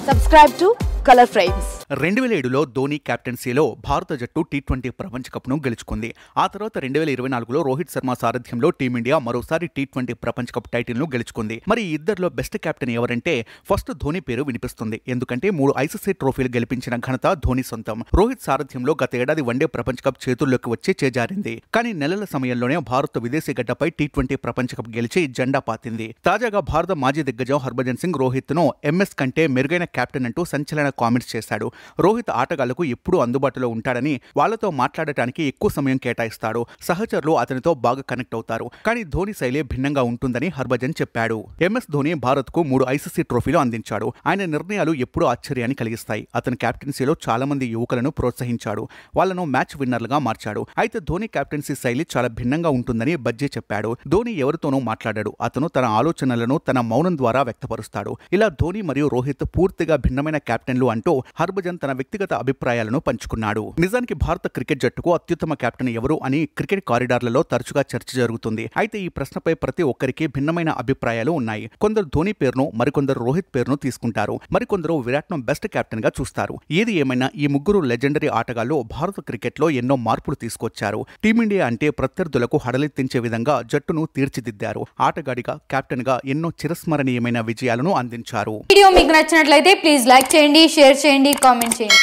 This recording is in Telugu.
Subscribe to Color Frames. 2007లో Dhoni కెప్టెన్సీలో భారత జట్టు టీ20 ప్రపంచ కప్ను గెలుచుకుంది. ఆ తర్వాత 2024లో రోహిత్ శర్మ సారథ్యంలో టీమిండియా మరోసారి టీ20 ప్రపంచ కప్ టైటిల్ను గెలుచుకుంది. మరి ఈ ఇద్దరిలో బెస్ట్ కెప్టెన్ ఎవరంటే ఫస్ట్ ధోని పేరు వినిపిస్తుంది. ఎందుకంటే 3 ఐసీసీ ట్రోఫీలు గెలిపించిన ఘనత ధోని సొంతం. రోహిత్ సారథ్యంలో గత ఏడాది వన్డే ప్రపంచ కప్ చేతుల్లోకి వచ్చి చేజారింది. కానీ నెలల సమయంలోనే భారత్ విదేశీ గడ్డపై టీ20 ప్రపంచ కప్ గెలిచి జెండా పాతింది. తాజాగా భారత మాజీ దిగ్గజం హర్భజన్ సింగ్ రోహిత్ను ఎంఎస్ కంటే మెరుగైన కెప్టెన్ అంటూ సంచలన కామెంట్స్ చేశాడు. రోహిత్ ఆటగాళ్లకు ఎప్పుడూ అందుబాటులో ఉంటాడని, వాళ్లతో మాట్లాడటానికి ఎక్కువ సమయం కేటాయిస్తాడు. సహచరులు అతనితో బాగా కనెక్ట్ అవుతారు. కానీ ధోని శైలి భిన్నంగా ఉంటుందని హర్భజన్ చెప్పాడు. ఎంఎస్ ధోని భారత్కు 3 ఐసీసీ ట్రోఫీలు అందించాడు. ఆయన నిర్ణయాలు ఎప్పుడూ ఆశ్చర్యాన్ని కలిగిస్తాయి. అతని కెప్టెన్సీలో చాలా మంది యువకులను ప్రోత్సహించాడు. వాళ్లను మ్యాచ్ విన్నర్లుగా మార్చాడు. అయితే ధోని కెప్టెన్సీ శైలి చాలా భిన్నంగా ఉంటుందని బజ్జీ చెప్పాడు. ధోని ఎవరితోనూ మాట్లాడాడు. అతను తన ఆలోచనలను తన మౌనం ద్వారా వ్యక్తపరుస్తాడు. ఇలా ధోని మరియు రోహిత్ పూర్తిగా భిన్నమైన కెప్టెన్లు అంటూ హర్భజన్ తన వ్యక్తిగత అభిప్రాయాలను పంచుకున్నాడు. నిజానికి భారత క్రికెట్ జట్టుకు అత్యుత్తమ కెప్టెన్ ఎవరు అని క్రికెట్ కారిడార్లలో తరచుగా చర్చ జరుగుతుంది. అయితే ఈ ప్రశ్నపై ప్రతి ఒక్కరికి భిన్నమైన అభిప్రాయాలు ఉన్నాయి. కొందరు ధోని పేరును, మరికొందరు రోహిత్ పేరును తీసుకుంటారు. మరికొందరు విరాట్ను బెస్ట్ కెప్టెన్ గా చూస్తారు. ఏది ఏమైనా ఈ ముగ్గురు లెజెండరీ ఆటగాళ్లు భారత క్రికెట్లో ఎన్నో మార్పులు తీసుకొచ్చారు. టీమిండియా అంటే ప్రత్యర్థులకు హడలెత్తించే విధంగా జట్టును తీర్చిదిద్దారు. ఆటగాడిగా, కెప్టెన్ గా ఎన్నో చిరస్మరణీయమైన విజయాలను అందించారు. వీడియో మీకు నచ్చినట్లయితే ప్లీజ్ లైక్ చేయండి, షేర్ చేయండి, కామెంట్ చేయండి.